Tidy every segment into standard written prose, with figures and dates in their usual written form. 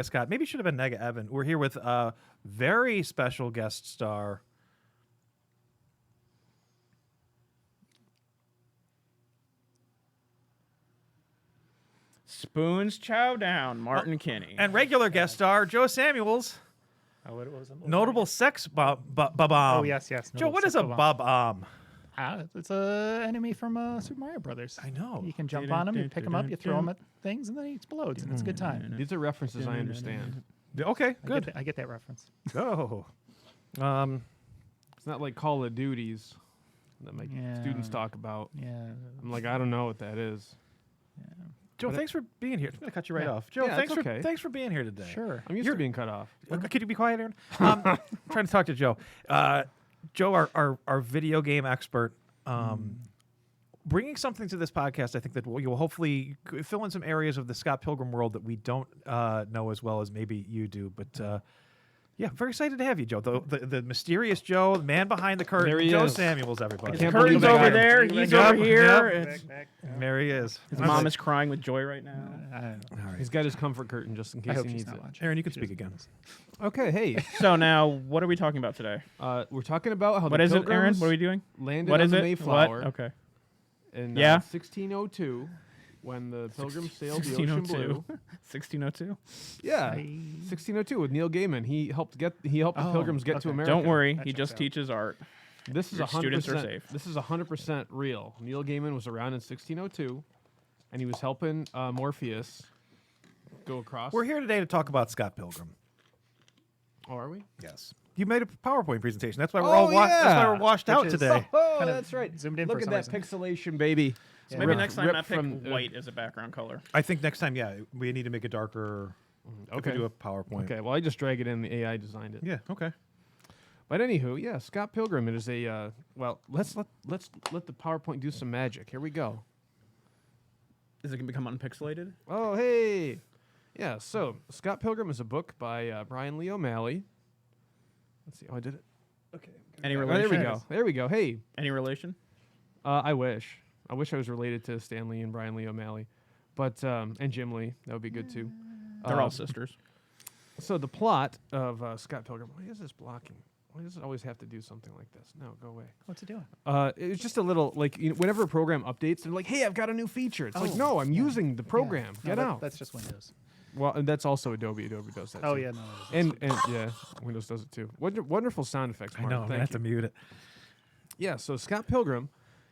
Scott. Maybe it should have been Nega Evan. We're here with a very special guest star. Spoons Chow Down, Martin Kinney. And regular guest star, Joe Samuels. What was it? Notable sex bomb. Oh, yes. Joe, what is a bomb? It's an enemy from Super Mario Brothers. I know. You can jump on him, you pick him up, you throw him at things, and then he explodes, and it's a good time. These are references I understand. Okay, good. I get that reference. Oh. It's not like Call of Duties that my students talk about. Yeah. I'm like, I don't know what that is. Joe, thanks for being here. I'm going to cut you right off. Joe, Yeah, thanks for being here today. Sure. I'm used to being cut off. Could you be quiet, Aaron? Trying to talk to Joe. Joe, our video game expert, bringing something to this podcast, I think that you'll hopefully fill in some areas of the Scott Pilgrim world that we don't know as well as maybe you do. But yeah, very excited to have you, Joe. The mysterious Joe, the man behind the curtain, There he Joe is. Samuels, everybody. can't Curtain's believe I got over him. there. He's over here. There he is. His mom is crying with joy right now. I don't know. He's got his comfort curtain just in I case hope he she's needs not it. watching. Aaron, you can speak again. Okay, hey. So now, what are we talking about today? We're talking about how What the is it, Aaron? Pilgrims What are we doing? landed What on is the it? Mayflower What? Okay. in Yeah. 1602 when the Pilgrims sailed the ocean blue. 1602. Yeah, 1602 with Neil Gaiman. He helped the Pilgrims get to okay. America. Don't worry, That he checks just out. teaches art. This is Your 100%. students are safe. This is 100% real. Neil Gaiman was around in 1602, and he was helping Morpheus go across. We're here today to talk about Scott Pilgrim. Oh, are we? Yes. You made a PowerPoint presentation. That's why we're Oh, that's why we're yeah. washed out is- today. Oh, Kinda that's right. zoomed in Look for at some that reason. pixelation, baby. Yeah. Maybe Rip- next time rip I pick from, white as a background color. I think next time, we need to make it darker. Okay. We do a PowerPoint. Okay. Well, I just drag it in. The AI designed it. Yeah. Okay. But anywho, yeah, Scott Pilgrim. It is a well. Let's let the PowerPoint do some magic. Here we go. Is it going to become unpixelated? Oh, hey. Yeah. So Scott Pilgrim is a book by Brian Lee O'Malley. Let's see. Oh, I did it. Okay. Any Oh, relation? there we go. There we go. Hey. Any relation? I wish. I wish I was related to Stan Lee and Brian Lee O'Malley, but and Jim Lee. That would be good too. They're all sisters. So the plot of Scott Pilgrim. Why is this blocking? Why does it always have to do something like this? No, go away. What's it doing? It was just a little like whenever a program updates, they're like, "Hey, I've got a new feature." It's like, no, I'm using the program. Yeah. Get No, out. That's just Windows. Well, and that's also Adobe. Adobe does that. Oh, too. yeah, no. it is. And yeah, Windows does it too. Wonderful sound effects. I Mark. know. I'm gonna Thank have to you. mute it. Yeah. So Scott Pilgrim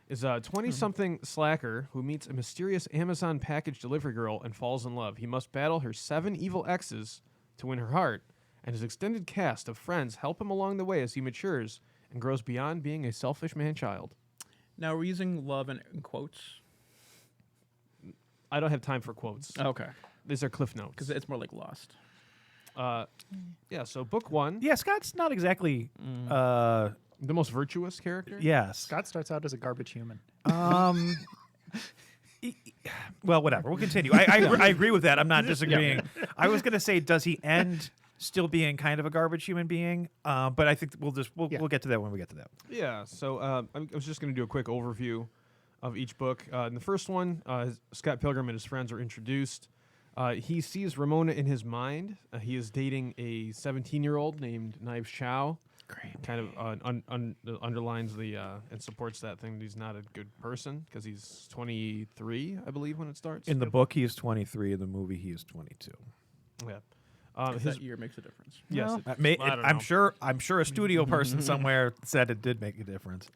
is a 20-something slacker who meets a mysterious Amazon package delivery girl and falls in love. He must battle her 7 evil exes to win her heart, and his extended cast of friends help him along the way as he matures and grows beyond being a selfish man-child. Now, we're using love in quotes. I don't have time for quotes. Okay. These are cliff notes. Because it's more like Lost. Yeah, so book 1, Yeah, Scott's not exactly. the most virtuous character. Yes. Scott starts out as a garbage human. Well, whatever. We'll continue. I agree with that. I'm not disagreeing. I was going to say, does he end still being kind of a garbage human being? But I think we'll get to that when we get to that. Yeah, so I was just going to do a quick overview of each book. In the first one, Scott Pilgrim and his friends are introduced. He sees Ramona in his mind. He is dating a 17-year-old named Knives Chow. Great. Kind of underlines the and supports that thing that he's not a good person because he's 23, I believe, when it starts. In the book, he is 23. In the movie, he is 22. Yeah. That year makes a difference. Yes, Well, it- I don't I'm know. sure a studio person somewhere said it did make a difference.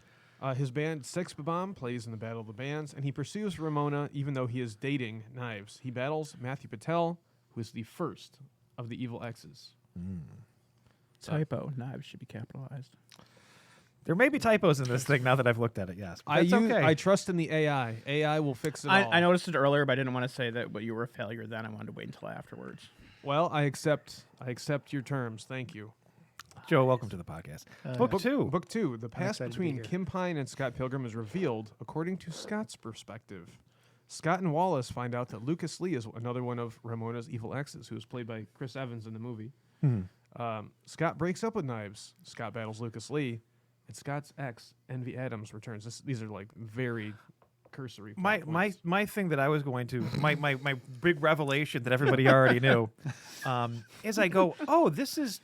His band Six Bomb plays in the Battle of the Bands, and he pursues Ramona even though he is dating Knives. He battles Matthew Patel, who is the first of the evil exes. Typo. Knives should be capitalized. There may be typos in this thing now that I've looked at it. Yes, but that's okay. I trust in the AI. AI will fix it all. I noticed it earlier, but I didn't want to say that. But you were a failure then. I wanted to wait until afterwards. Well, I accept your terms. Thank you. Joe, welcome to the podcast. Book 2. Book 2. The past excited to be between here. Kim Pine and Scott Pilgrim is revealed according to Scott's perspective. Scott and Wallace find out that Lucas Lee is another one of Ramona's evil exes, who was played by Chris Evans in the movie. Scott breaks up with Knives. Scott battles Lucas Lee, and Scott's ex, Envy Adams, returns. These are like very cursory. My plot my points. my thing that I was going to my big revelation that everybody already knew is I go, oh, this is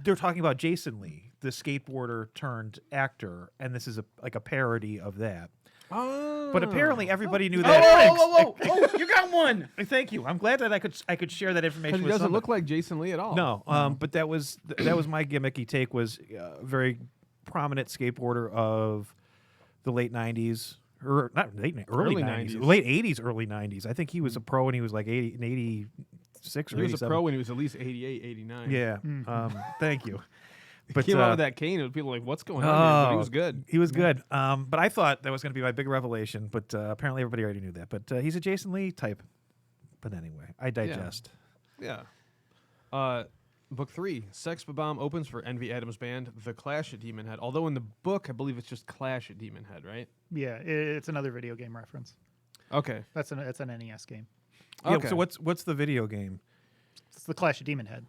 they're talking about Jason Lee, the skateboarder turned actor, and this is like a parody of that. Oh. But apparently everybody knew Oh, that. whoa, you got one. Thank you. I'm glad that I could share that information. Because he with doesn't somebody. look like Jason Lee at all. No, but that was my gimmicky take. Was a very prominent skateboarder of the late '90s, or not early Early '90s, 90s. late '80s, early '90s. I think he was a pro, and he was like 86 or He was a 87. pro when he was at least 88, 89. Yeah. Thank you. But Came out with that cane, and people were like, "What's going on?" Here? But he was good. He was good. But I thought that was going to be my big revelation. But apparently everybody already knew that. But he's a Jason Lee type. But anyway, I digest. Yeah. Book 3, Sex Bomb opens for Envy Adams Band, The Clash at Demon Head. Although in the book, I believe it's just Clash at Demon Head, right? Yeah, it's another video game reference. Okay. It's an NES game. Yeah, Okay. so what's the video game? It's the Clash of Demon Head.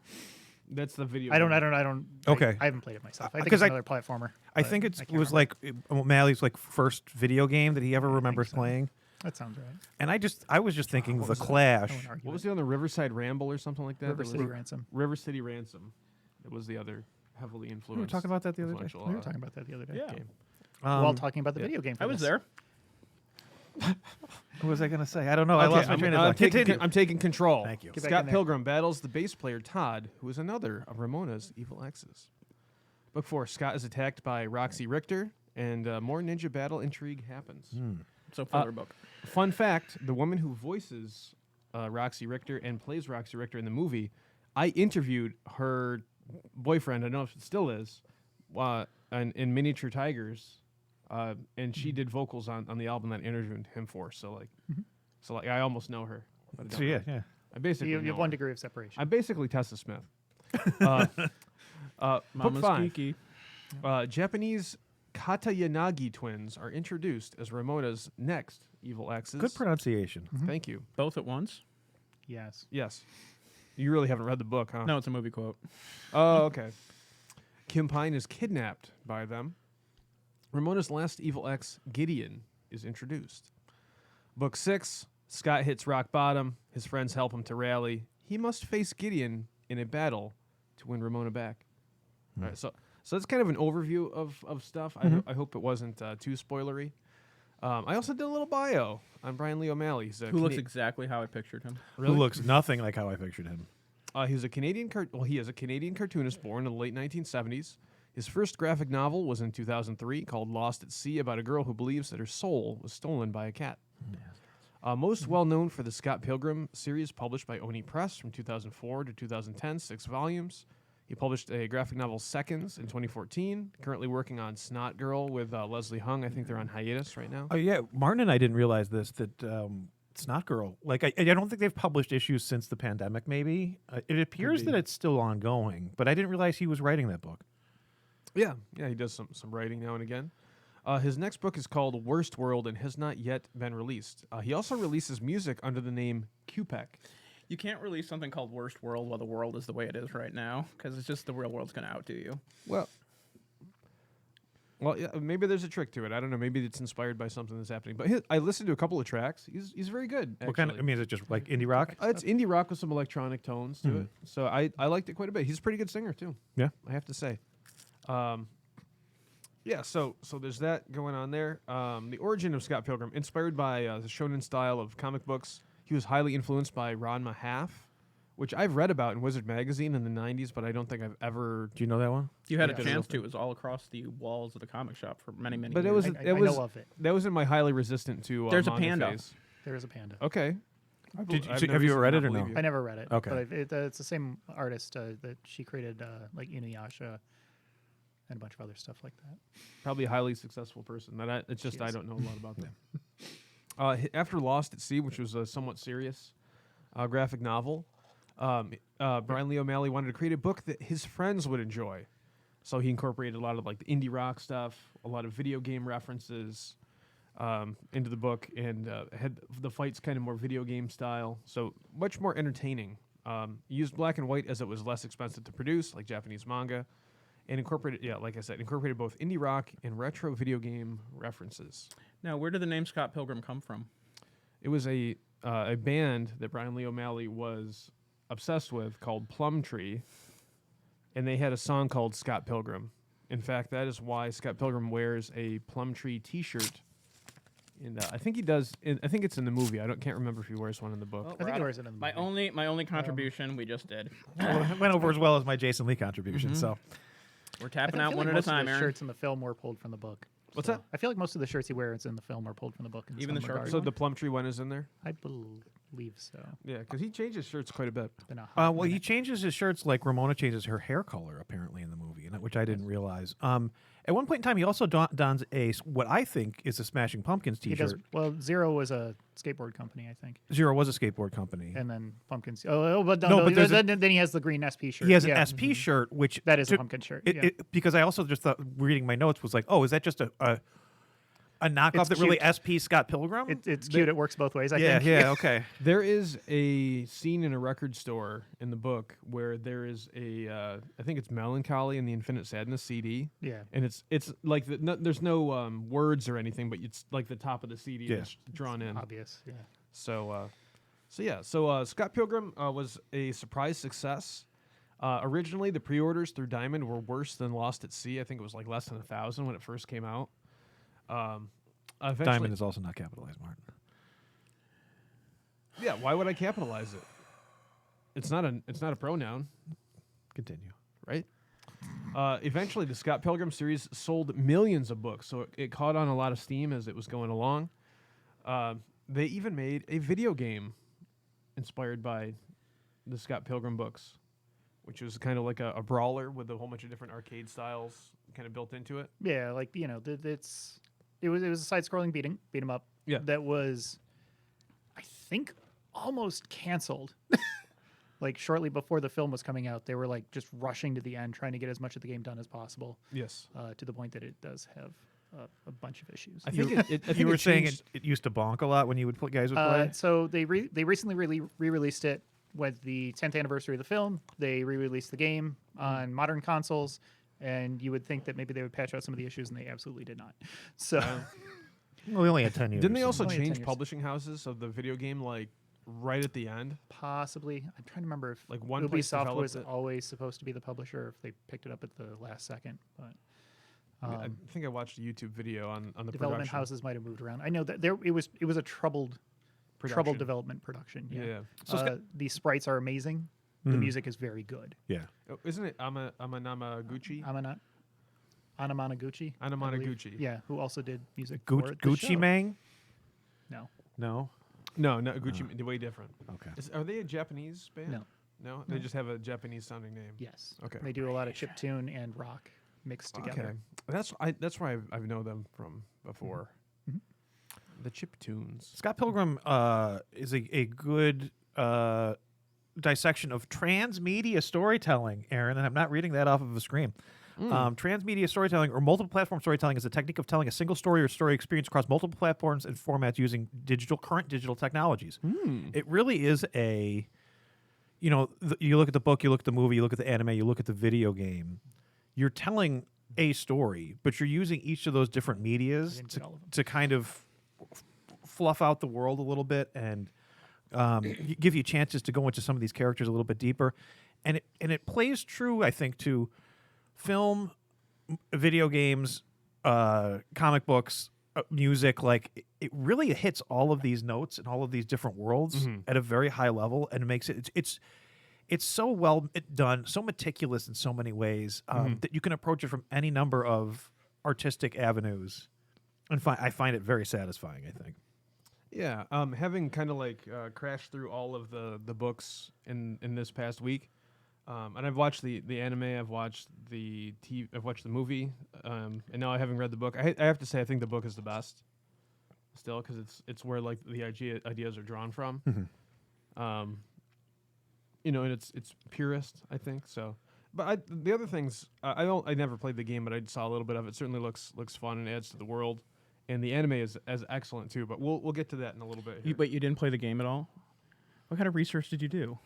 That's the video. I don't. Okay. I haven't played it myself. I think 'Cause it's I- another platformer. I but think can't it was remember. like O'Malley's like first video game that he ever remembers so. playing. That sounds right. And I was just thinking What the was that? Clash. I won't argue What was it. the other Riverside Ramble or something like that? River That City was- Ransom? River City Ransom. That was the other heavily influenced. We were talking about that the other day. influential, We were talking about that the other day. Yeah. game. While talking about the video game. I was this. there. What was I going to say? I don't know. I Okay, lost my train of thought. taking, Continue. I'm taking control. Thank you. Get back Scott in there. Pilgrim battles the bass player Todd, who is another of Ramona's evil exes. Book 4, Scott is attacked by Roxy Richter, and more ninja battle intrigue happens. So further book. Fun fact, the woman who voices Roxy Richter and plays Roxy Richter in the movie, I interviewed her boyfriend, I don't know if it still is, in Miniature Tigers, and she did vocals on the album that I interviewed him for. So like I almost know her. But I don't So yeah, know. yeah. I basically You know have one her. degree of separation. I'm basically Tessa Smith. Book Mama's 5. geeky. Japanese Katayanagi twins are introduced as Ramona's next evil exes. Good pronunciation. Thank you. Both at once? Yes. Yes. You really haven't read the book, huh? No, it's a movie quote. Oh, okay. Kim Pine is kidnapped by them. Ramona's last evil ex, Gideon, is introduced. Book 6, Scott hits rock bottom. His friends help him to rally. He must face Gideon in a battle to win Ramona back. All right, so that's kind of an overview of stuff. I hope it wasn't too spoilery. I also did a little bio on Brian Lee O'Malley. He's a Who looks exactly how I pictured him. Who looks nothing like how I pictured him. He was a Canadian. He is a Canadian cartoonist born in the late 1970s. His first graphic novel was in 2003 called Lost at Sea, about a girl who believes that her soul was stolen by a cat. Most well known for the Scott Pilgrim series published by Oni Press from 2004 to 2010, 6 volumes. He published a graphic novel Seconds in 2014. Currently working on Snot Girl with Leslie Hung. I think they're on hiatus right now. Oh yeah, Martin and I didn't realize this that Snot Girl. Like I don't think they've published issues since the pandemic. Maybe it appears that it's still ongoing, but I didn't realize he was writing that book. Yeah, he does some writing now and again. His next book is called Worst World and has not yet been released. He also releases music under the name QPEC. You can't release something called Worst World while the world is the way it is right now, because it's just the real world's going to outdo you. Well, yeah, maybe there's a trick to it. I don't know. Maybe it's inspired by something that's happening. But I listened to a couple of tracks. He's very good. What kind of? I mean, is it just like indie rock? It's indie rock with some electronic tones to it. So I liked it quite a bit. He's a pretty good singer too. Yeah. I have to say. Yeah, so there's that going on there. The origin of Scott Pilgrim, inspired by the shonen style of comic books. He was highly influenced by Ranma Half, which I've read about in Wizard Magazine in the 90s, but I don't think I've ever... Do you know that one? You had Yeah. a chance to. It was all across the walls of the comic shop for many, many But it years. was I it was know of it. that was in my highly resistant to There's a manga panda. phase. There is a panda. Okay. Did you- have you ever read it or no? I never read it. Okay. But it's the same artist that she created, like Inuyasha and a bunch of other stuff like that. Probably a highly successful person. It's just She I is. don't know a lot about them. After Lost at Sea, which was a somewhat serious graphic novel, Brian Lee O'Malley wanted to create a book that his friends would enjoy. So he incorporated a lot of like the indie rock stuff, a lot of video game references into the book, and had the fights kind of more video game style, so much more entertaining. He used black and white as it was less expensive to produce, like Japanese manga, and incorporated, like I said, incorporated both indie rock and retro video game references. Now, where did the name Scott Pilgrim come from? It was a band that Brian Lee O'Malley was obsessed with called Plumtree, and they had a song called Scott Pilgrim. In fact, that is why Scott Pilgrim wears a Plumtree T-shirt. And I think he does. I think it's in the movie. Can't remember if he wears one in the book. Well, I think it was in the my movie. only contribution we just did. Well, it went over as well as my Jason Lee contribution. So We're I tapping feel out like one at a most of time, the Aaron. shirts in the film were pulled from the book. What's So that? I feel like most of the shirts he wears in the film are pulled from the book. In Even the some shark regard. So the Plumtree one is in there? I believe so. Yeah, because he changes shirts quite a bit. Been a hot well, he minute. changes his shirts like Ramona changes her hair color apparently in the movie, which I didn't realize. At one point in time, he also dons what I think is a Smashing Pumpkins He does. T-shirt. Well, Zero was a skateboard company, I think, Zero was a skateboard company. and then Pumpkins. But No, but there's a- then he has the green SP shirt. He has an Yeah. SP shirt, which That is a to- pumpkin shirt. It, yeah. because I also just thought reading my notes was like, oh, is that just a knockoff It's that really cute. SP Scott Pilgrim? It's cute. It works both ways. I yeah, think. yeah, okay. There is a scene in a record store in the book where there is I think it's Melancholy and the Infinite Sadness CD. Yeah. And it's like there's no words or anything, but it's like the top of the CD Yeah. that's drawn in. Obvious. Yeah. So Scott Pilgrim was a surprise success. Originally, the pre-orders through Diamond were worse than Lost at Sea. I think it was like less than 1,000 when it first came out. Eventually, Diamond is also not capitalized, Martin. yeah. Why would I capitalize it? It's not a pronoun, Continue. right? Eventually, the Scott Pilgrim series sold millions of books, so it caught on a lot of steam as it was going along. They even made a video game inspired by the Scott Pilgrim books, which was kind of like a brawler with a whole bunch of different arcade styles kind of built into it. Yeah, like it was a side-scrolling beat 'em up. Yeah. That was, I think, almost canceled. Like shortly before the film was coming out, they were like just rushing to the end, trying to get as much of the game done as possible. Yes, To the point that it does have a bunch of issues. I think I think You were it saying changed- it used to bonk a lot when you would guys would play. So they recently re-released it with the 10th anniversary of the film. They re-released the game on modern consoles, and you would think that maybe they would patch out some of the issues, and they absolutely did not. So Well, we only had 10 years. Didn't they also Only 10 change years. publishing houses of the video game like right at the end? possibly, I'm trying to remember if Like one place Ubisoft developed was it? always supposed to be the publisher, or if they picked it up at the last second. But I think I watched a YouTube video on the development production. houses might have moved around. I know that it was a troubled Production. development production. Yeah. Yeah. So The sprites are amazing. The music is very good. Yeah. Oh, isn't it Amanamaguchi? Anamanaguchi. I believe. Anamanaguchi. Yeah, who also did music Gu- for the Gucci show. Mane? No. No. No, Gucci. Way different. Okay. Are they a Japanese band? No. No, they just have a Japanese sounding name. Yes. Okay. They do a lot of chiptune and rock mixed together. Okay, that's where I've known them from before. Mm-hmm. The chip tunes. Scott Pilgrim is a good dissection of transmedia storytelling, Aaron, and I'm not reading that off of a screen. Transmedia storytelling or multiple platform storytelling is a technique of telling a single story or story experience across multiple platforms and formats using current digital technologies. It really is a, you look at the book, you look at the movie, you look at the anime, you look at the video game. You're telling a story, but you're using each of those different medias didn't get all of them. to kind of fluff out the world a little bit and give you chances to go into some of these characters a little bit deeper, and it plays true, I think, to film, video games, comic books, music. Like it really hits all of these notes and all of these different worlds at a very high level, and makes it's so well done, so meticulous in so many ways that you can approach it from any number of artistic avenues, and I find it very satisfying, I think. Yeah, having kind of like crashed through all of the books in this past week, and I've watched the anime, I've watched I've watched the movie, and now I haven't read the book. I have to say I think the book is the best, still, because it's where like the ideas are drawn from, and it's purest, I think. So, but the other things I never played the game, but I saw a little bit of it. Certainly looks fun and adds to the world. And the anime is as excellent too, but we'll get to that in a little bit. Here. But you didn't play the game at all? What kind of research did you do?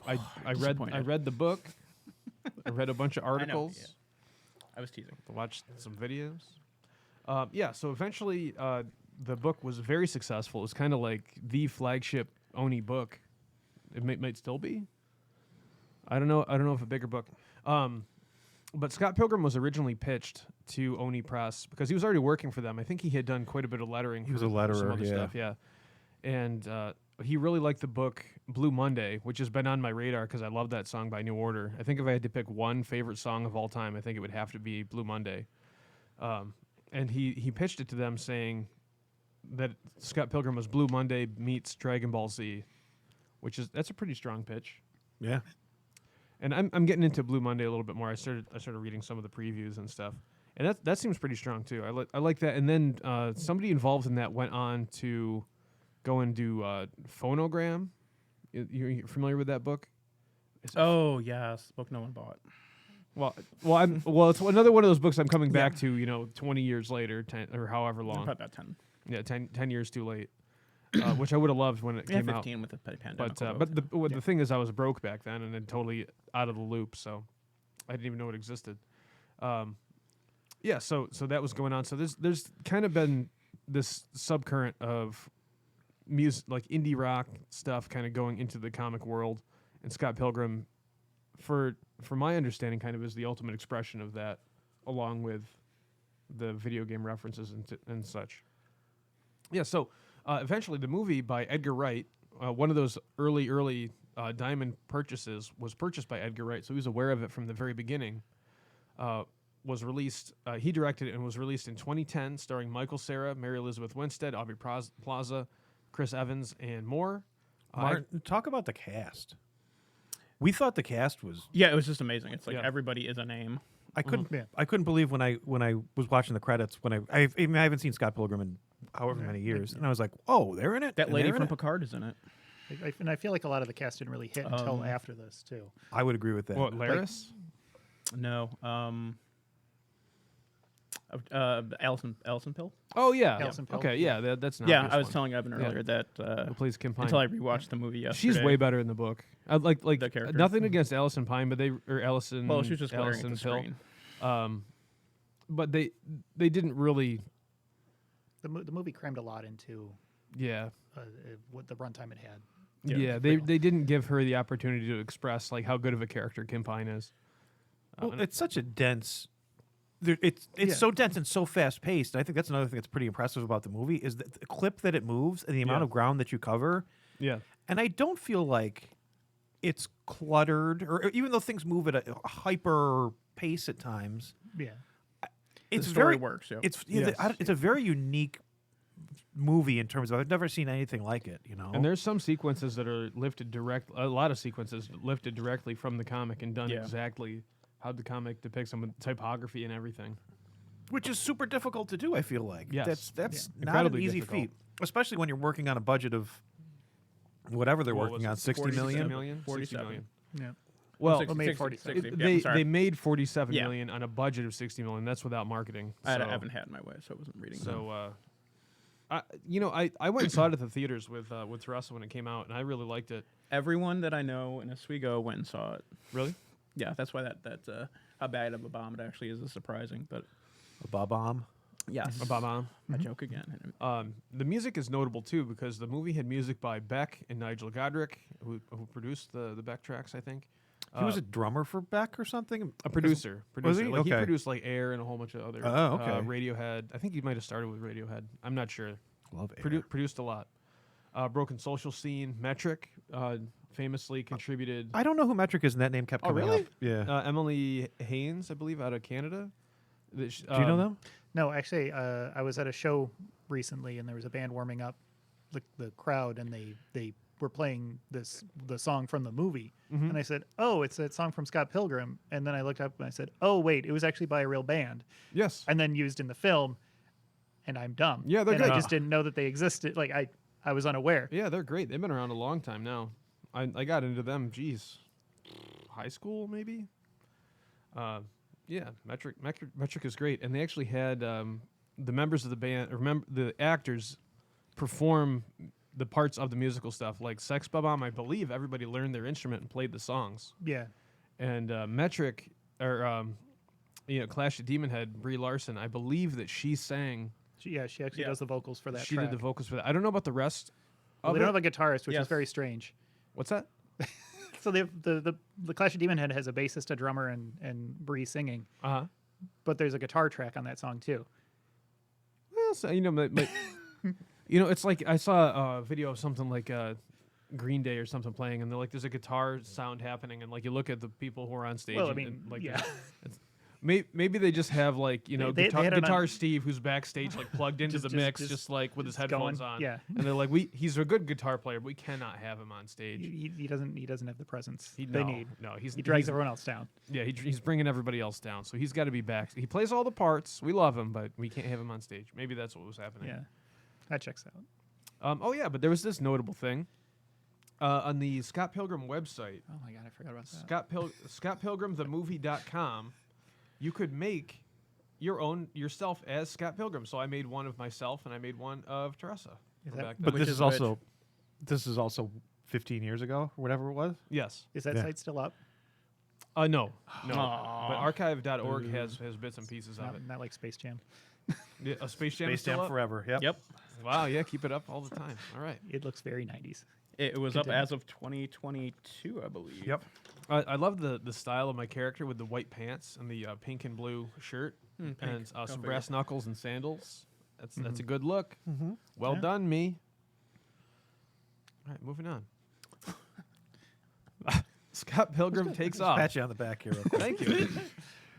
I read Disappointed. the book. I read a bunch of articles. I was teasing. to watch some videos. Yeah, so eventually the book was very successful. It was kind of like the flagship Oni book. It might still be. I don't know if a bigger book. But Scott Pilgrim was originally pitched to Oni Press because he was already working for them. I think he had done quite a bit of lettering. He was for a letterer, some other yeah. stuff, yeah. And he really liked the book Blue Monday, which has been on my radar because I love that song by New Order. I think if I had to pick one favorite song of all time, I think it would have to be Blue Monday. And he pitched it to them saying that Scott Pilgrim was Blue Monday meets Dragon Ball Z, that's a pretty strong pitch. Yeah. And I'm getting into Blue Monday a little bit more. I started reading some of the previews and stuff, and that seems pretty strong too. I like that. And then somebody involved in that went on to go and do Phonogram. You're familiar with that book? Oh yes, book no one bought. Well, it's another one of those books I'm coming back to. 20 years later, 10 or however long. Probably about 10. Yeah, 10 years too late. Which I would have loved when it came 15 out. with the pandemic. But the thing is, I was broke back then and then totally out of the loop, so I didn't even know it existed. Yeah, so that was going on. So there's kind of been this subcurrent of music, like indie rock stuff, kind of going into the comic world, and Scott Pilgrim, for my understanding, kind of is the ultimate expression of that, along with the video game references and such. Yeah, so. Eventually, the movie by Edgar Wright, one of those early Diamond purchases, was purchased by Edgar Wright, so he was aware of it from the very beginning. Was released. He directed it and was released in 2010, starring Michael Cera, Mary Elizabeth Winstead, Aubrey Plaza, Chris Evans, and more. Martin, talk about the cast. We thought the cast was. Yeah, it was just amazing. It's like Yeah. everybody is a name. I couldn't. Yeah. I couldn't believe when I was watching the credits I haven't seen Scott Pilgrim in however many years, and I was like, oh, they're in it. That And lady they're in from it? Picard is in it. And I feel like a lot of the cast didn't really hit until after this too. I would agree with that. What, Laris? No. Allison Pill. Oh yeah. Allison Pill. Okay, yeah, that's not. Yeah, I was telling Evan Yeah. earlier that Who plays Kim Pine? until I rewatched the movie yesterday. She's way better in the book. I like The character. nothing against Allison Pine, but Allison. Well, she was just glaring at Allison the Pill. screen. But they didn't really. The movie crammed a lot into Yeah. what the runtime it had. Yeah, they didn't give her the opportunity to express like how good of a character Kim Pine is. Well, it's such a dense. It's so dense and so fast paced. I think that's another thing that's pretty impressive about the movie is the clip that it moves and the amount Yeah. of ground that you cover. Yeah. And I don't feel like it's cluttered, or even though things move at a hyper pace at times. Yeah. It's the story very works. Yeah. It's Yes. it's a very unique movie in terms of I've never seen anything like it. And there's some sequences that are lifted a lot of sequences lifted directly from the comic and done Yeah. exactly how the comic depicts them with typography and everything. which is super difficult to do. I feel like Yes. that's not Incredibly an easy difficult. feat, especially when you're working on a budget of whatever they're What working was on, it, 60 47 million. 60 47. million. Yeah. Well, Six- made six- 47. 60. Yeah, I'm sorry. they made 47 Yeah. million on a budget of 60 million. That's without marketing. I so, haven't had my way, so I wasn't reading. So, I went and saw it at the theaters with Russell when it came out, and I really liked it. Everyone that I know in Oswego went and saw it. Really? Yeah, that's why that how bad of a bomb it actually is surprising. But A bomb. yes, Ba-bam. my joke again. The music is notable too because the movie had music by Beck and Nigel Godrich, who produced the Beck tracks, I think. He was a drummer for Beck or something. A producer. Was he? Like, he Okay. produced like Air and a whole bunch of other Oh, okay. Radiohead. I think he might have started with Radiohead. I'm not sure. Love Air. Produced a lot. Broken Social Scene, Metric, famously contributed. I don't know who Metric is, and that name kept Oh, coming really? up. Yeah. Emily Haynes, I believe, out of Canada. Do you know them? No, actually, I was at a show recently, and there was a band warming up the crowd, and they were playing the song from the movie, and I said, "Oh, it's that song from Scott Pilgrim." And then I looked up and I said, "Oh, wait, it was actually by a real band," Yes. and then used in the film. And I'm dumb. Yeah, they're and good. I just didn't know that they existed. Like I was unaware. Yeah, they're great. They've been around a long time now. I got into them, geez, high school maybe. Yeah, Metric is great, and they actually had the members of the band, or the actors, perform the parts of the musical stuff. Like Sex Bob-omb, I believe everybody learned their instrument and played the songs. Yeah. And Metric, or Clash of Demon Head, Brie Larson, I believe that she sang. She actually Yeah. does the vocals for that She track. did the vocals for that. I don't know about the rest. Well, of they don't it. have a guitarist, which Yes. is very strange. What's that? So they have the Clash of Demon Head has a bassist, a drummer, and Bree singing, Uh huh. but there's a guitar track on that song too. Well, so, but it's like I saw a video of something like Green Day or something playing, and they're like, there's a guitar sound happening, and like you look at the people who are on stage. Well, I and, mean, like yeah. maybe they just have like They guitar, had it on- guitar Steve who's backstage like plugged into the mix, just just like with his going, headphones on. yeah. And they're like, he's a good guitar player, but we cannot have him on stage. He doesn't have the presence they No, need. No, He drags everyone else down. Yeah, he's bringing everybody else down, so he's got to be back. He plays all the parts. We love him, but we can't have him on stage. Maybe that's what was happening. Yeah, that checks out. Oh yeah, but there was this notable thing on the Scott Pilgrim website. Oh my god, I forgot about that. ScottPilgrimTheMovie.com. You could make your own yourself as Scott Pilgrim. So I made one of myself, and I made one of Teresa. Is from that- back But then. Which this is is also, this is also 15 years ago or whatever it was. Yes. Is that Yeah. site still up? No. Aw. But archive.org has bits and pieces of it. Not like Space Jam. Yeah, a Space Jam. is Space Jam still up? forever. Yep. Yep. Wow. Yeah. Keep it up all the time. All right. It looks very 90s. It was up Continue. as of 2022, I believe. Yep. I love the style of my character with the white pants and the pink and blue shirt pink. and Go some figure. brass knuckles and sandals. That's a good look. Mm-hmm. Well Yeah. done, me. All right, moving on. Scott Pilgrim takes off. Pat you on the back here. Real quick. Thank you.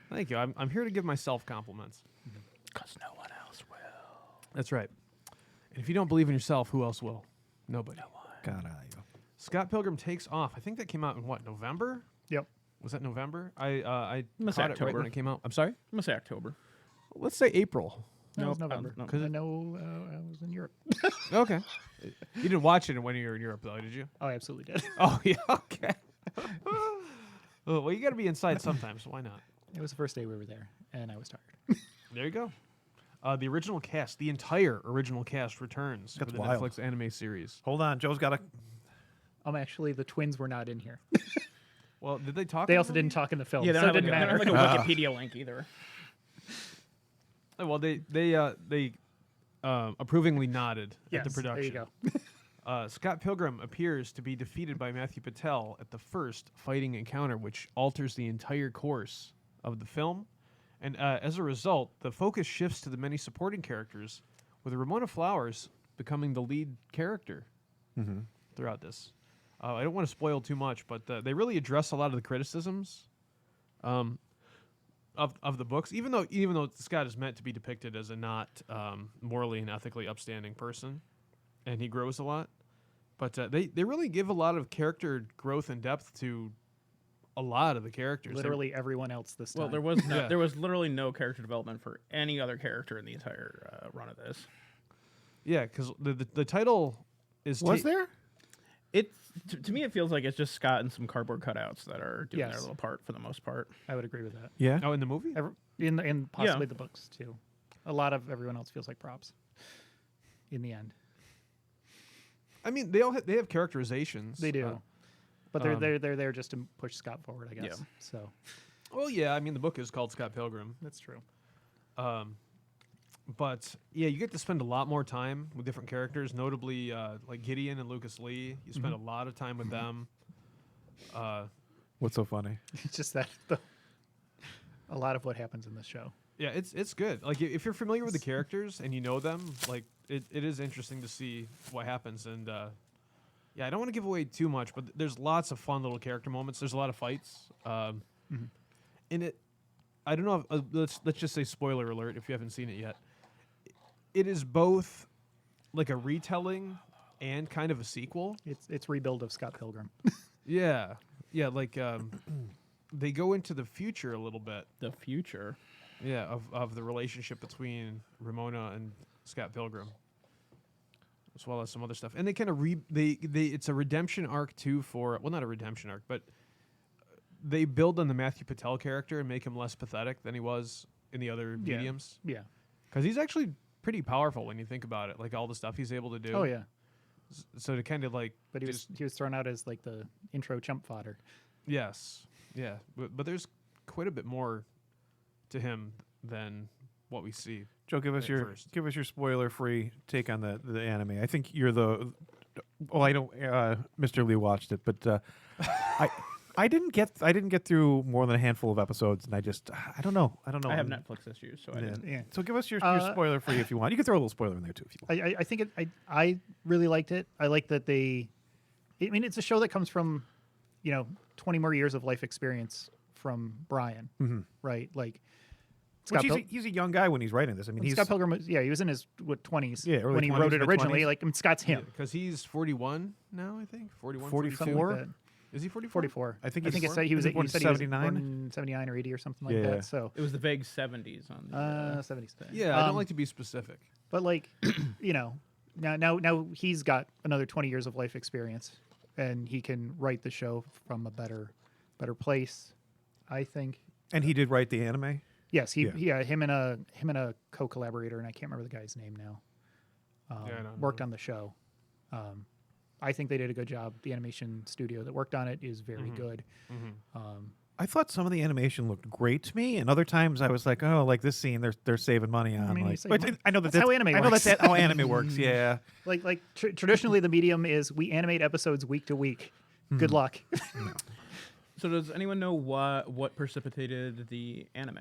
Thank you. I'm here to give myself compliments. Because no one else will. That's right. And if you don't believe in yourself, who else will? Nobody. God, Scott Pilgrim takes off. I think that came out in what, November? Yep. Was that November? I Must caught it right October. when it came out. I'm sorry? I'm going to say October. Let's say April. That was Nope, November. no. Because I know I was in Europe. Okay. You didn't watch it when you were in Europe, though, did you? Oh, I absolutely did. Oh, yeah, okay. Oh, well, you got to be inside sometimes. Why not? It was the first day we were there, and I was tired. There you go. The original cast, the entire original cast returns That's for the wild. Netflix anime series. Hold on. Joe's got a. Actually, the twins were not in here. Well, did they talk? They in the also didn't movie? talk in the film, Yeah, they so don't, it have, didn't they don't matter. have like a Wikipedia link either. Oh, well, they approvingly nodded at Yes, the production. there you go. Scott Pilgrim appears to be defeated by Matthew Patel at the first fighting encounter, which alters the entire course of the film. And as a result, the focus shifts to the many supporting characters, with Ramona Flowers becoming the lead character throughout this. I don't want to spoil too much, but they really address a lot of the criticisms of the books. Even though Scott is meant to be depicted as a not morally and ethically upstanding person, and he grows a lot, but they really give a lot of character growth and depth to a lot of the characters. Literally everyone else this time. Well, there was Yeah. there was literally no character development for any other character in the entire run of this. Yeah, because the title is Was there? It's to me, it feels like it's just Scott and some cardboard cutouts that are doing their Yes. little part for the most part. I would agree with that. Yeah. Oh, in the movie? In possibly Yeah. the books too. A lot of everyone else feels like props. In the end, I mean, they all they have characterizations. they do, but um, they're there just to push Scott forward, I guess. Yeah. So Well, yeah. I mean, the book is called Scott Pilgrim. that's true. But yeah, you get to spend a lot more time with different characters, notably like Gideon and Lucas Lee. You spend a lot of time with them. What's so funny? It's just that a lot of what happens in this show. Yeah, it's good. Like if you're familiar with the characters and you know them, like it is interesting to see what happens. And yeah, I don't want to give away too much, but there's lots of fun little character moments. There's a lot of fights. In it, I don't know. If, let's just say spoiler alert if you haven't seen it yet. It is both like a retelling and kind of a sequel. It's rebuild of Scott Pilgrim. Yeah, yeah. Like they go into the future a little bit. The future. Yeah, of the relationship between Ramona and Scott Pilgrim, as well as some other stuff. And they kind of it's a redemption arc too for not a redemption arc, but they build on the Matthew Patel character and make him less pathetic than he was in the other Yeah. mediums. Yeah. Because he's actually pretty powerful when you think about it, like all the stuff he's able to do. Oh yeah. So to kind of like, But he was thrown out as like the intro chump fodder. yes, yeah, but there's quite a bit more to him than what we see. Joe, give us at your first. spoiler-free take on the anime. I think you're the. Well, I don't. Mr. Lee watched it, but I didn't get through more than a handful of episodes, and I don't know. I have Netflix issues, so I Yeah. didn't. Yeah. So give us your spoiler-free if you want. You can throw a little spoiler in there too if you want. I think I really liked it. I like that I mean, it's a show that comes from, 20 more years of life experience from Brian, right? Like, Which he's a young guy when he's writing this. I mean, he's Scott Pilgrim was, he was in his 20s Yeah, early when he 20s, wrote it mid-20s. originally. Like, I mean, Scott's him. Because he's 41 now, I think. 41, 44? something like that. Is he 44? 44. I think I think he's it said he was born in he said he was 79? born in 79 or 80 or something like Yeah. that. So It was the vague 70s on the. 70s. Yeah, I don't like to be specific. But like, now he's got another 20 years of life experience, and he can write the show from a better place, I think. and he did write the anime. Yes, Yeah. him and a co-collaborator, and I can't remember the guy's name now. I don't Worked on the show. I think they did a good job. The animation studio that worked on it is very good. I thought some of the animation looked great to me, and other times I was like, "Oh, like this scene, they're saving money on." mean, you like, save but money. I know that That's how anime I know works. that's how anime works. Yeah. Like traditionally, the medium is we animate episodes week to week. Good luck. So does anyone know what precipitated the anime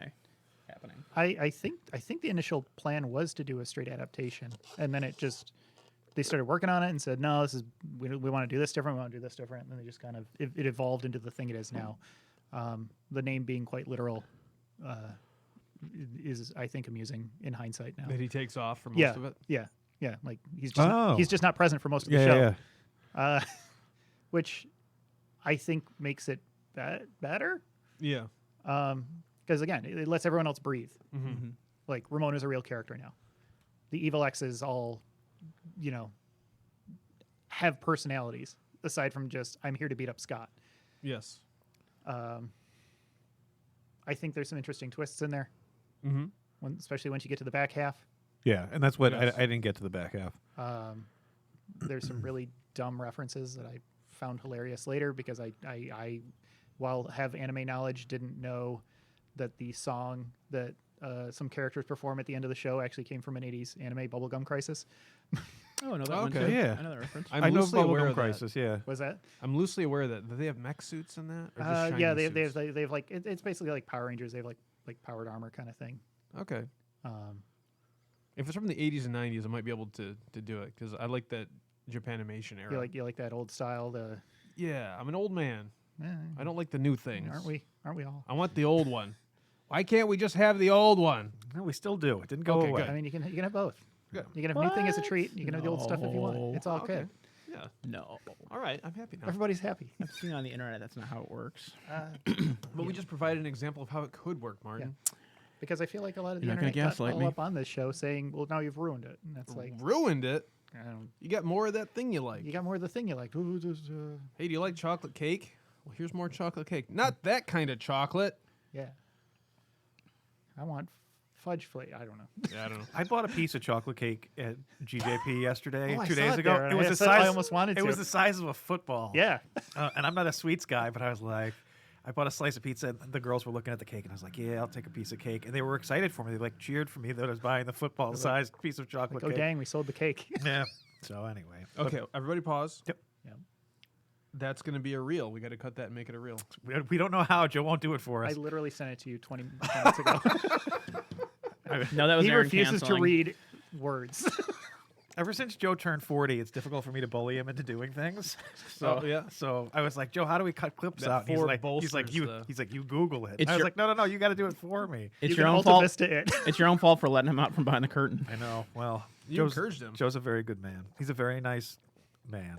happening? I think the initial plan was to do a straight adaptation, and then they started working on it and said, no, we want to do this different. We want to do this different, and they just kind of it evolved into the thing it is now. The name being quite literal is, I think, amusing in hindsight now. That he takes off for most Yeah, of it. yeah. Like he's just not present for most of the show, which I think makes it better. Yeah. Because again, it lets everyone else breathe. Like Ramona's a real character now. The evil X's all, have personalities aside from just I'm here to beat up Scott. Yes. I think there's some interesting twists in there, Mm-hmm. especially once you get to the back half. Yeah, and that's what Yes. I didn't get to the back half. There's some really dumb references that I found hilarious later because I while have anime knowledge, didn't know that the song that some characters perform at the end of the show actually came from an 80s anime Bubblegum Crisis. Oh, I know that one Okay. too. Yeah. I know that reference. I'm I know loosely aware Bubblegum of that. Crisis. Yeah. Was that? I'm loosely aware of that. Do they have mech suits in that? Or just Yeah, shiny they suits? have like it's basically like Power Rangers. They have like powered armor kind of thing. Okay. Um, If it's from the 80s and 90s, I might be able to do it because I like that Japanimation era. you like that old style. Yeah, I'm an old man. Eh, I don't like the new things. aren't we? Aren't we all? I want the old one. Why can't we just have the old one? No, we still do. It didn't go Okay, away. good. I mean, you can have both. Good. You can have new thing as a treat. You can have the old stuff if you No. want. It's all Okay. good. Yeah. No. All right. I'm happy now. Everybody's happy. I've seen on the internet that's not how it works. But we just provided an example of how it could work, Martin. Because I feel like a lot of the You're not gonna internet got gaslight all me. up on this show saying, "Well, now you've ruined it," and that's like, Ruined it. I don't, You got more of that thing you like. you got more of the thing you like. Ooh, Hey, do you like chocolate cake? Well, here's more chocolate cake. Not that kind of chocolate. yeah. I want fudge flavor. I don't know. Yeah, I don't know. I bought a piece of chocolate cake at GJP yesterday, Oh, I 2 saw days it ago. there, and It I was the said I size. almost wanted It to. was the size of a football. Yeah. And I'm not a sweets guy, but I was like, I bought a slice of pizza. And the girls were looking at the cake, and I was like, "Yeah, I'll take a piece of cake." And they were excited for me. They like cheered for me that I was buying the football-sized piece of chocolate Like, oh cake. dang, we sold the cake. Yeah. So anyway, but Okay, everybody pause. Yep. Yeah. That's going to be a reel. We got to cut that and make it a reel. we don't know how. Joe won't do it for I us. literally sent it to you 20 minutes ago. No, that was He Aaron refuses canceling. to read words. Ever since Joe turned 40, it's difficult for me to bully him into doing things. So Oh, yeah? So I was like, Joe, how do we cut clips That out? And he's Ford like, bolsters you. the- He's like, you Google it. It's I was your- like, no, you got to do it for me. It's You your can own fault. Ultimista it. It's your own fault for letting him out from behind the curtain. I know. Well, You encouraged him. Joe's a very good man. He's a very nice man.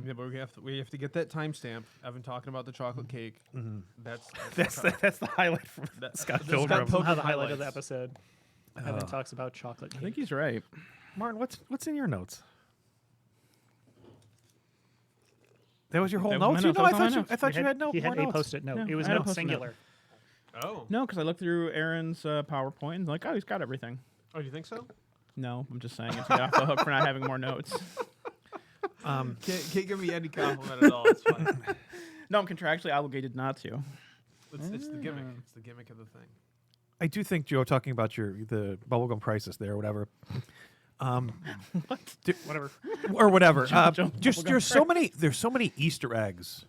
Yeah, but we have to get that timestamp. Evan talking about the chocolate cake. That's That's the highlight from That- Scott that's Pilgrim. Scott Pilgrim. Somehow the highlight of the highlights. episode. Evan talks about chocolate cake. I think he's right. Martin, what's in your notes? That was your whole That was my notes? notes. No, That was all my notes. I thought you had He had more a notes. post-it note. Yeah, It was I had a note Post-it note. singular. Oh. No, because I looked through Aaron's PowerPoint and like, oh, he's got everything. Oh, you think so? No, I'm just saying it's off the hook for not having more notes. Can't give me any compliment at all. It's fine. No, I'm contractually obligated not to. It's the gimmick. It's the gimmick of the thing. I do think, Joe, talking about the bubblegum crisis there or whatever. Whatever. Or whatever. Jump Just bubblegum there's so many Easter eggs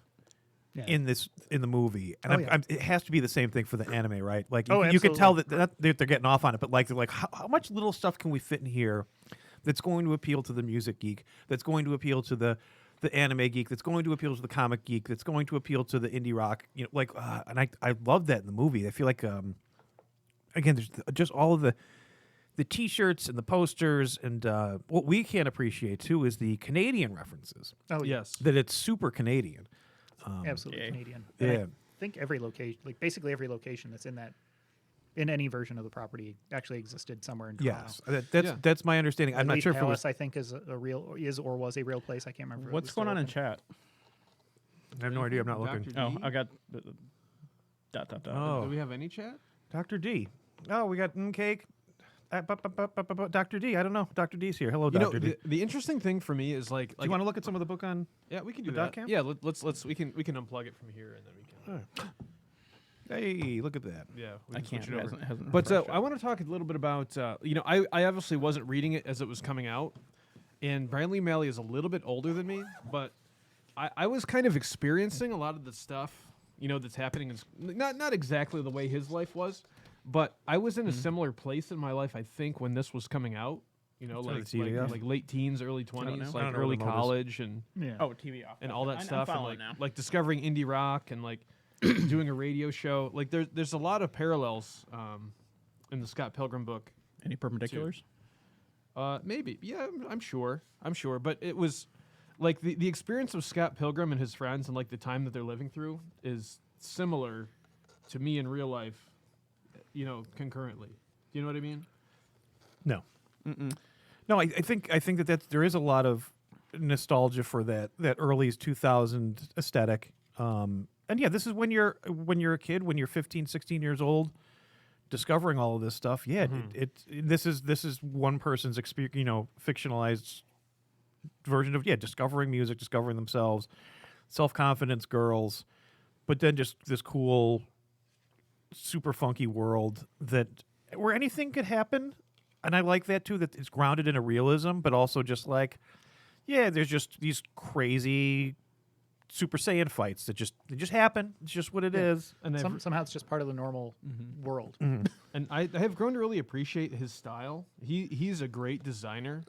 Yeah. in the movie, and Oh, yeah. it has to be the same thing for the anime, right? Like Oh, you can tell absolutely. that they're getting off on it, but like they're like, how much little stuff can we fit in here that's going to appeal to the music geek, that's going to appeal to the anime geek, that's going to appeal to the comic geek, that's going to appeal to the indie rock, and I love that in the movie. I feel like again, there's just all of the T-shirts and the posters, and what we can't appreciate too is the Canadian references. Oh, yeah. Yes. That it's super Canadian. Absolutely Yeah. Canadian. And Yeah. I think every location, like basically every location that's in any version of the property actually existed somewhere in Toronto. Yes, Yeah. that's my understanding. I'm not Leaf sure if it Palace, was. I think, is or was a real place. I can't remember. if it What's was still going on in open. chat? I have no idea. I'm not Dr. looking. D? Oh, I got dot dot dot. Oh. Do we have any chat? Dr. D. Oh, we got cake. Dr. D. I don't know. Dr. D's here. Hello, You know, Dr. D. the interesting thing for me is like Do you want to look at some of the book on? yeah, we can do the that. doc cam? Yeah, let's we can unplug it from here and then we can. Hey, look at that. Yeah, we I can switch can't. it over. Hasn't But refreshed I want to talk a little bit about, I obviously wasn't reading it as it was coming out, and Brian Lee O'Malley is a little bit older than me, but I was kind of experiencing a lot of the stuff, that's happening. Is not exactly the way his life was, but I was in a similar place in my life, I think, when this was coming out. on Like, the TV off? like late teens, early 20s, know. I like don't know early what the mode is. college, and Yeah. Oh, TV off. all that I'm stuff, and following now. like discovering indie rock and like doing a radio show. Like there's a lot of parallels in the Scott Pilgrim book. Any perpendiculars? Maybe, yeah, I'm sure, but it was like the experience of Scott Pilgrim and his friends and like the time that they're living through is similar to me in real life, concurrently. Do you know what I mean? No. No, I think that there is a lot of nostalgia for that early 2000 aesthetic. And yeah, this is when you're a kid, when you're 15, 16 years old, discovering all of this stuff. Yeah, this is one person's experience, fictionalized version of discovering music, discovering themselves, self-confidence, girls, but then just this cool, super funky world where anything could happen. And I like that too, that it's grounded in a realism, but also just like, there's just these crazy Super Saiyan fights that just happen. It's just what it is. And Somehow it's just part of the normal world. and I have grown to really appreciate his style. He's a great designer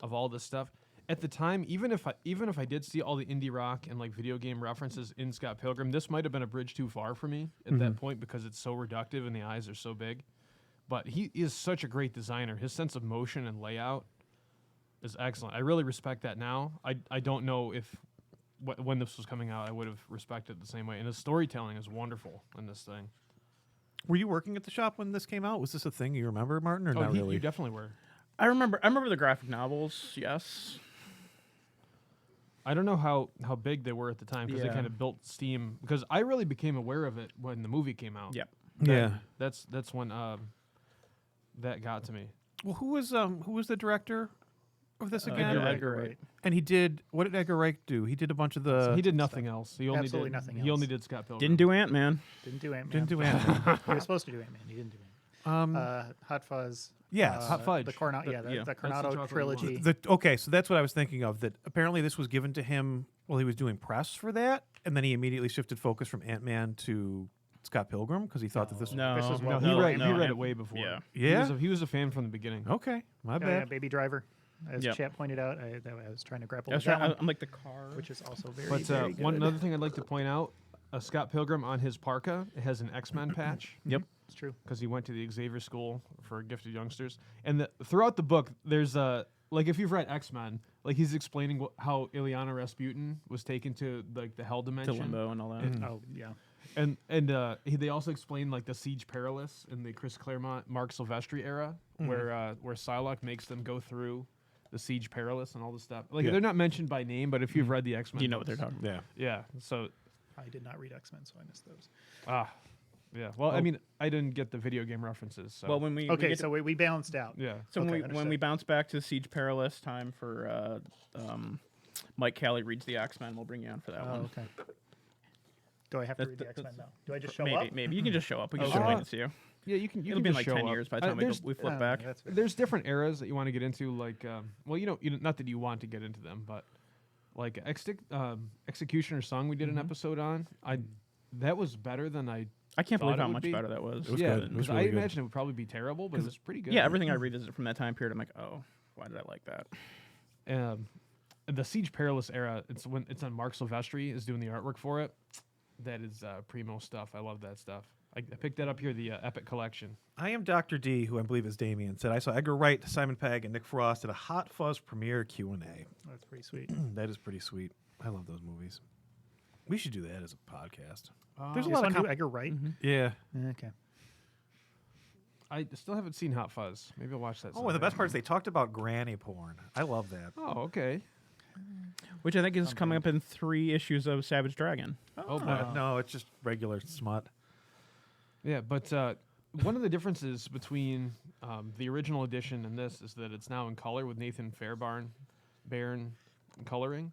of all this stuff. At the time, even if I did see all the indie rock and like video game references in Scott Pilgrim, this might have been a bridge too far for me at that point because it's so reductive and the eyes are so big. But he is such a great designer. His sense of motion and layout is excellent. I really respect that now. I don't know if when this was coming out, I would have respected it the same way. And his storytelling is wonderful in this thing. Were you working at the shop when this came out? Was this a thing you remember, Martin, or not really? You definitely were. I remember the graphic novels. Yes. I don't know how big they were at the time because they Yeah. kind of built steam. Because I really became aware of it when the movie came out. Yep. Yeah. That's when that got to me. Well, who was the director of this again? Edgar Wright. And what did Edgar Wright do? He did a bunch of He did nothing else. He only Absolutely did nothing He only else. did Scott Pilgrim. Didn't do Ant-Man. Didn't do Ant-Man. Didn't do Ant-Man. He was supposed to do Ant-Man. He didn't do Ant-Man. Hot Fuzz. Yes. Hot Fudge. The Coronado, Yeah. the the Coronado chocolate trilogy. Okay, so that's what I was thinking of. That apparently this was given to him while he was doing press for that, and then he immediately shifted focus from Ant-Man to Scott Pilgrim because he thought that this. No, This is No, what he we- read no, it Ant- way before. Yeah. Yeah? He was a fan from the beginning. Okay, my Yeah, bad. Baby Driver. As Yep. chat pointed out, I was trying to grapple I with was that one, I'm like the car. which is also very, But very good. one another thing I'd like to point out: Scott Pilgrim on his parka it has an X-Men patch. Yep. It's true. Because he went to the Xavier School for Gifted Youngsters, and throughout the book, there's like if you've read X-Men, like he's explaining how Ileana Rasputin was taken to like the Hell To Dimension, Limbo and all that. Mm. Oh, yeah. and they also explain like the Siege Perilous in the Chris Claremont, Mark Silvestri era, where Psylocke makes them go through the Siege Perilous and all this stuff. Like Yeah. they're not mentioned by name, but if you've read the X-Men, You know what they're books- talking about. Yeah. Yeah, so I did not read X-Men, so I missed those. yeah. Well, I mean, I didn't get the video game references. So. Well, when we Okay, get so we balanced out. yeah. So Okay, when we understood. bounce back to Siege Perilous, time for Mike Callie reads the X-Men. We'll bring you on for that Oh, one. okay. Do I have to That- read the that- X-Men now? Do I just show Maybe, up? maybe you can just show up. We can Okay. just wait and see you. Yeah, you can. You It'll can be in just like 10 show up. years by the time we flip back. That's fair. There's different eras that you want to get into, like, well, not that you want to get into them, but like Executioner Song, we did an episode on. That was better than I I can't thought believe it how would much be. better that was. It was yeah, good. It was because really I good. imagine it would probably be terrible, but it was pretty good. Yeah, everything I read is from that time period. I'm like, oh, why did I like that? The Siege Perilous era, it's on Mark Silvestri is doing the artwork for it. That is primo stuff. I love that stuff. I picked that up here, the Epic Collection. I am Dr. D, who I believe is Damien, said I saw Edgar Wright, Simon Pegg, and Nick Frost at a Hot Fuzz premiere Q&A. That's pretty sweet. That is pretty sweet. I love those movies. We should do that as a podcast. There's a lot of do Edgar Wright. Yeah. Okay. I still haven't seen Hot Fuzz. Maybe I'll watch that. Oh, and the someday. best part is they talked about granny porn. I love that. Oh, okay. Which I think is coming up in 3 issues of Savage Dragon. Oh, boy. No, it's just regular smut. Yeah, but one of the differences between the original edition and this is that it's now in color with Nathan Bairn coloring.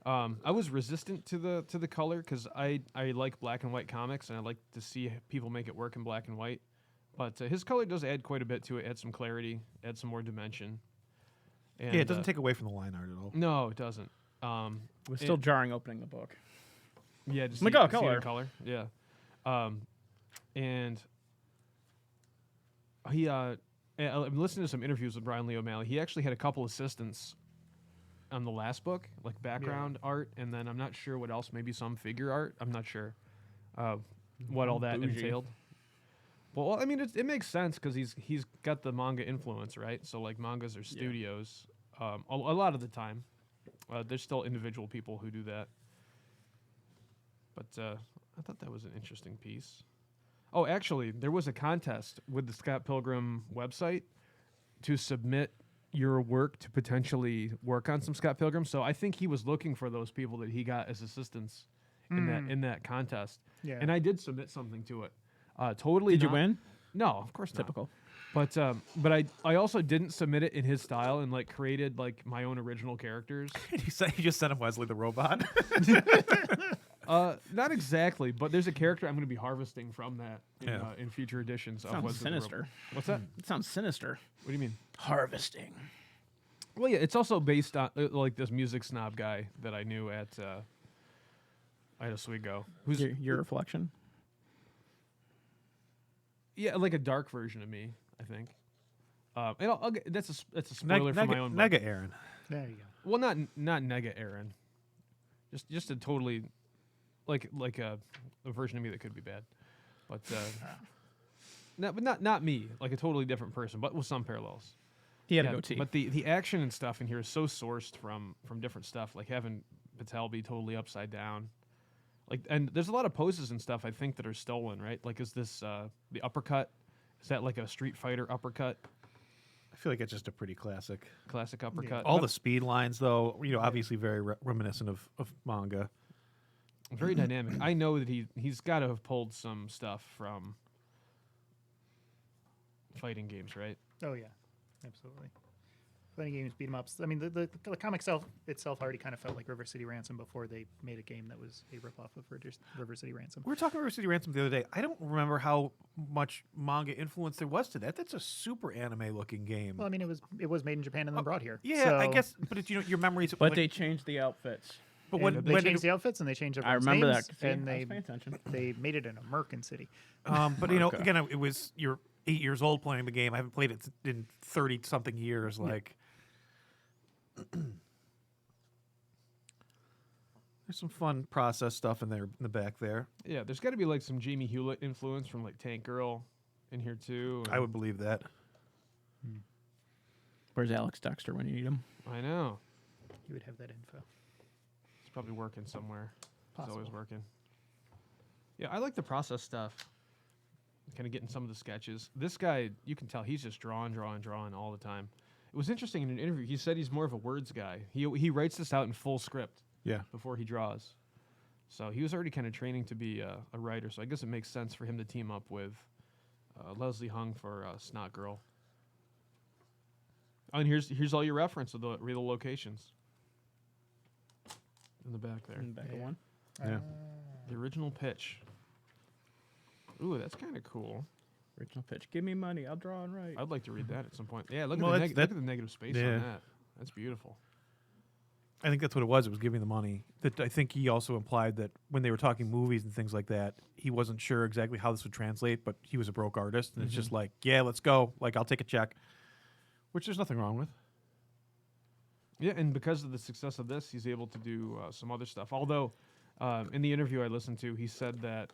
I was resistant to the color because I like black and white comics and I like to see people make it work in black and white. But his color does add quite a bit to it, add some clarity, add some more dimension. And, Yeah, it doesn't take away from the line art at all. No, it doesn't. It was still jarring opening the book. Yeah, just Like, see oh, it in color. color. Yeah. And he I'm listening to some interviews with Brian Lee O'Malley. He actually had a couple assistants on the last book, like background art, and then I'm not sure what else, maybe some figure art. I'm not sure what all that Bougie. entailed. Well, I mean, it makes sense because he's got the manga influence, right? So like mangas are studios a lot of the time. There's still individual people who do that. But I thought that was an interesting piece. Oh, actually, there was a contest with the Scott Pilgrim website to submit your work to potentially work on some Scott Pilgrim. So I think he was looking for those people that he got as assistants in that contest. Yeah. And I did submit something to it. Totally. Did you not- win? No, of course not. Typical. But I also didn't submit it in his style and like created like my own original characters. He just sent him Wesley the robot. Not exactly, but there's a character I'm going to be harvesting from that in future editions. of Sounds Wesley the Robot. sinister. What's that? It sounds sinister. What do you mean? Harvesting. Well, yeah, it's also based on like this music snob guy that I knew at Oswego, who's Your reflection. yeah, like a dark version of me, I think. And I'll get, that's a spoiler for my own. book. Nega Aaron. There you go. Well, not Nega Aaron. Just a totally like a version of me that could be bad, but not me. Like a totally different person, but with some parallels. He had Yeah, a goatee. But the action and stuff in here is so sourced from different stuff. Like having Patel be totally upside down. Like, and there's a lot of poses and stuff I think that are stolen, right? Like, is this the uppercut? Is that like a Street Fighter uppercut? I feel like it's just a pretty classic. Classic uppercut. All the speed lines, though, obviously very reminiscent of manga. Very dynamic. I know that he's got to have pulled some stuff from fighting games, right? Oh yeah, absolutely. Fighting games, beat 'em ups. I mean, the comic itself already kind of felt like River City Ransom before they made a game that was a ripoff of River City Ransom. We were talking about City Ransom the other day. I don't remember how much manga influence there was to that. That's a super anime-looking game. Well, I mean, it was made in Japan and then brought here. Yeah, I So- guess, but it's, your memories. But they changed the outfits. But and when they when changed the outfits and they changed I everyone's remember names, that. See, and I was they paying attention. they made it an American city. but again, it was you're 8 years old playing the game. I haven't played it in 30 something years. Like, there's some fun process stuff in the back there. Yeah, there's got to be like some Jamie Hewlett influence from like Tank Girl in here too. I would believe that. Where's Alex Dexter when you need him? I know. You would have that info. He's probably working somewhere. Possible. He's always working. Yeah, I like the process stuff. Kind of getting some of the sketches. This guy, you can tell he's just drawing all the time. It was interesting in an interview. He said he's more of a words guy. He writes this out in full script Yeah. before he draws. So he was already kind of training to be a writer. So I guess it makes sense for him to team up with Leslie Hung for Snot Girl. Oh, and here's all your reference of the real locations in the back there. In the back of one. Yeah. The original pitch. Ooh, that's kind of cool. Original pitch. Give me money. I'll draw and write. I'd like to read that at some point. Yeah, look, Well, at, that's- look at the negative space yeah. on that. That's beautiful. I think that's what it was. It was giving the money. That I think he also implied that when they were talking movies and things like that, he wasn't sure exactly how this would translate, but he was a broke artist, and it's just like, yeah, let's go. Like, I'll take a check, which there's nothing wrong with. Yeah, and because of the success of this, he's able to do some other stuff. Although, in the interview I listened to, he said that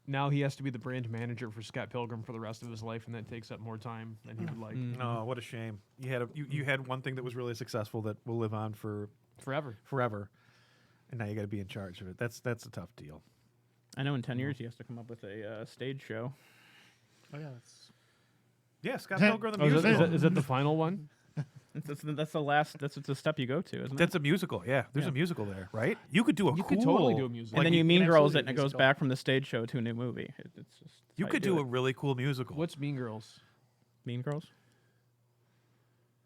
now he has to be the brand manager for Scott Pilgrim for the rest of his life, and that takes up more time than he would like. Oh, what a shame. You had one thing that was really successful that will live on for Forever. and now you got to be in charge of it. That's a tough deal. I know in 10 years he has to come up with a stage show. Oh yeah, that's Yeah, Scott Pilgrim the Oh, musical. is that the final one? That's the last. That's the step you go to, isn't it? That's a musical. Yeah, there's a musical there, right? You could do a You cool. could totally do a musical. and then like you can Mean Girls absolutely it, and it do goes musical. back from the stage show to a new movie. It's just You how could do do a it. really cool musical. What's Mean Girls? Mean Girls,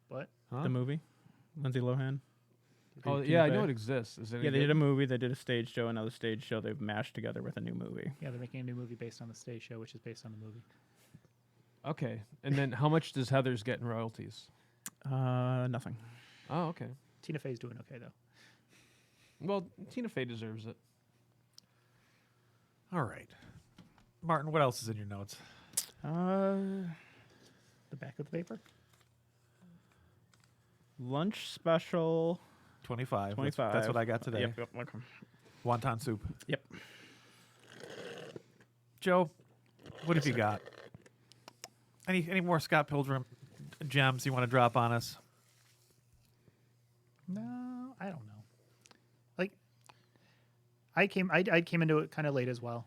what? Huh? the movie, Lindsay Lohan. Oh, Tina yeah, I Fey. know it exists. Is it any Yeah, they good? did a movie. They did a stage show. Another stage show. They've mashed together with a new movie. Yeah, they're making a new movie based on the stage show, which is based on the movie. Okay, and then how much does Heather's get in royalties? Nothing. Oh, okay. Tina Fey's doing okay though. Well, Tina Fey deserves it. All right, Martin. What else is in your notes? The back of the paper. Lunch special. 25. 25. That's what I got today. Yep. Okay. Wonton soup. Yep. Joe, what have you got? Any more Scott Pilgrim gems you want to drop on us? No, I don't know. Like, I came into it kind of late as well.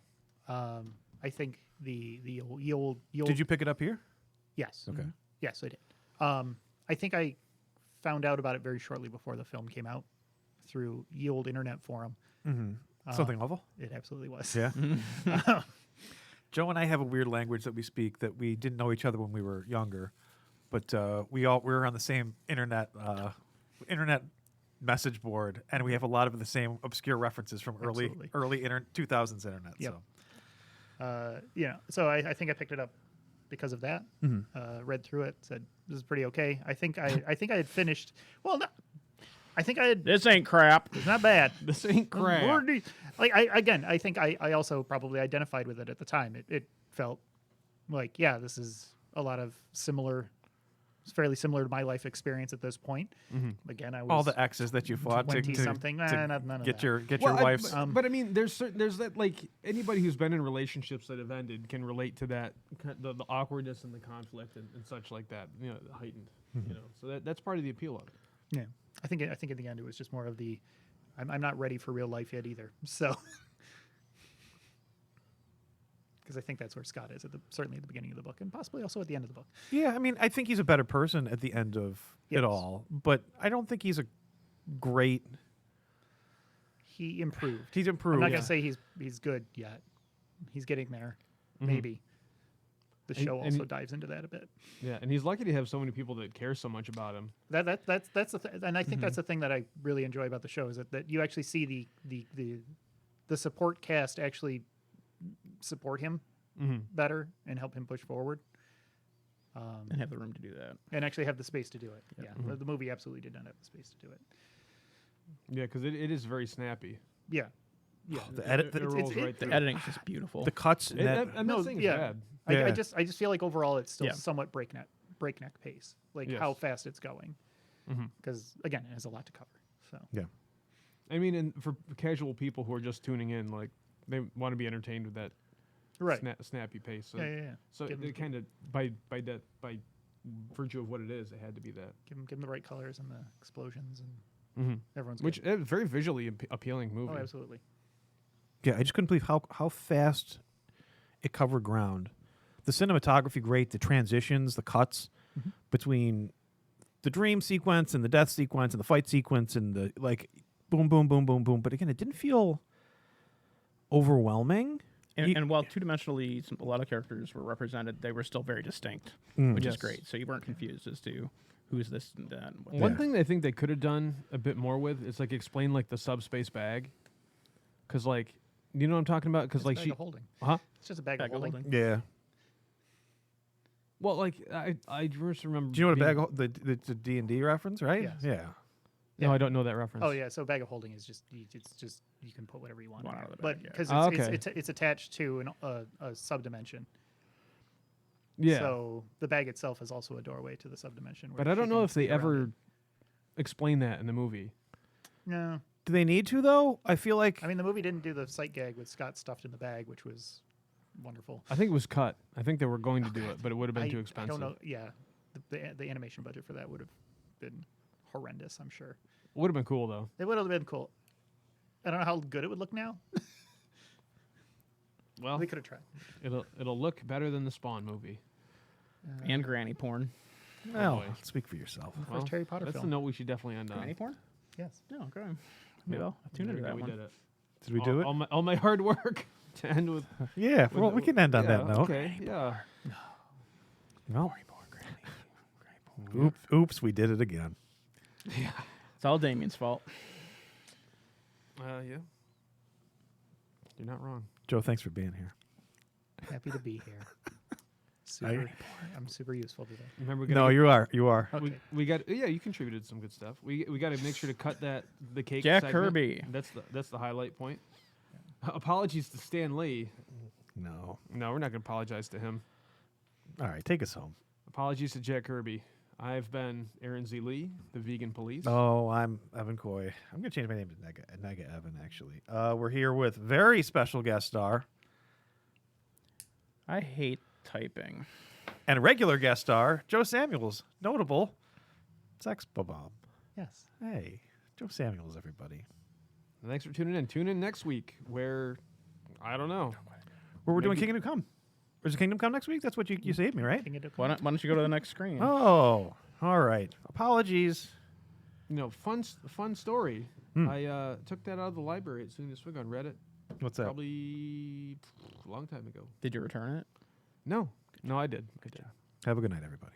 I think the old Did you pick it up here? yes Okay. yes I did. I think I found out about it very shortly before the film came out through ye old internet forum. Something awful? It absolutely was. Yeah. Joe and I have a weird language that we speak that we didn't know each other when we were younger, but we were on the same internet message board, and we have a lot of the same obscure references from Absolutely. early 2000s internet. Yep. So So I think I picked it up because of that. Read through it, said this is pretty okay. I think I had finished. Well, no, I think I had. This ain't crap. It's not bad. This ain't crap. I think I also probably identified with it at the time. It felt like, yeah, this is a lot of similar. It's fairly similar to my life experience at this point. Again, I was all the exes that you fought to 20-something. None of get that. your Well, wife's. but I mean, there's that, like, anybody who's been in relationships that have ended can relate to that, the awkwardness and the conflict and such like that, heightened, so that's part of the appeal of it. Yeah, I think in the end it was just more of the, I'm not ready for real life yet either. So, because I think that's where Scott is certainly at the beginning of the book and possibly also at the end of the book. Yeah, I mean, I think he's a better person at the end of Yes. it all, but I don't think he's a great. He improved. He's I'm improved. not gonna say he's good yet. He's getting there, maybe. The And- show and also dives into that a bit. Yeah, and he's lucky to have so many people that care so much about him. That's the and I think that's the thing that I really enjoy about the show is that you actually see the support cast actually support him better and help him push forward. And have the room to do that. And actually have the space to do it. Yeah, the movie absolutely did not have the space to do it. Yeah, because it is very snappy. Yeah, yeah. The edit, It the, rolls it's- right it- through. The editing's just beautiful. the cuts. in that, I'm not saying it's yeah. bad. I Yeah. just feel like overall it's still Yeah. somewhat breakneck pace, like Yes. how fast it's going. Because again, it has a lot to cover. So yeah. I mean, and for casual people who are just tuning in, like, they want to be entertained with that right, snappy pace. So, yeah. so Give 'em- it kind of by virtue of what it is, it had to be that. Give them the right colors and the explosions and everyone's Which good. very visually appealing movie. Oh, absolutely. Yeah, I just couldn't believe how fast it covered ground. The cinematography, great. The transitions, the cuts between the dream sequence and the death sequence and the fight sequence and the boom, boom, boom, boom, boom. But again, it didn't feel overwhelming. And while two-dimensionally a lot of characters were represented, they were still very distinct, which is Yes. great. So you weren't confused as to who's this and that. And what One Yeah. thing that I think they could have done a bit more with is, like, explain, like, the subspace bag. Because, like, you know what I'm talking about? Because, It's like, a bag of holding. huh? It's just a bag, Bag of of holding. Yeah. Well, like I just remember. Do you know what a being- bag of the D&D reference, right? Yes. Yeah. No, I don't know that reference. Oh yeah, so bag of holding is just it's just you can put whatever you want One in out there. of the But bag, yeah. because Oh, it's, okay. it's attached to a subdimension. Yeah, So the bag itself is also a doorway to the subdimension. where but I she don't know can if they sneak around ever it. explain that in the movie. No, Do they need to though? I feel like I mean the movie didn't do the sight gag with Scott stuffed in the bag, which was wonderful. I think it was cut. I think they were going to do it, but it would have been too I expensive. don't know. Yeah, the animation budget for that would have been horrendous. I'm sure Would have been cool though. it would have been cool. I don't know how good it would look now. Well, We could have tried. it'll look better than the Spawn movie. And granny porn. well, boy. speak for yourself. First Harry Potter That's film. the note we should definitely end on. Granny porn? Yes. No, okay. Maybe I'll tune There into we go, that we one. did it. Did we do it? All my hard work to end with. Yeah. Well, we can end on that note. Okay. Yeah. Well, oops, we did it again. It's all Damien's fault. Yeah. You're not wrong. Joe, thanks for being here. Happy to be here. Super, I'm super useful today. Remember, we No, gotta you are. You are. Okay. we got you contributed some good stuff. We got to make sure to cut the cake. Jack segment. Kirby. That's the highlight point. Apologies to Stan Lee. No. No, we're not going to apologize to him. All right, take us home. Apologies to Jack Kirby. I've been Aaron Z. Lee, the vegan police. Oh, I'm Evan Coy. I'm going to change my name to Nega Evan, actually. We're here with very special guest star I hate typing. and regular guest star, Joe Samuels, notable sex bomb. Yes. Hey, Joe Samuels, everybody. Thanks for tuning in. Tune in next week where, I don't know. Where we're doing Maybe- Kingdom Come. Or is it Kingdom Come next week? That's what you saved me, right? King of the Why don't you go to the next screen? Oh, all right. Apologies. You know, fun story. Hmm. I took that out of the library at Swing the Swig on Reddit What's that? probably a long time ago. Did you return it? No, I did. I did. Have a good night, everybody.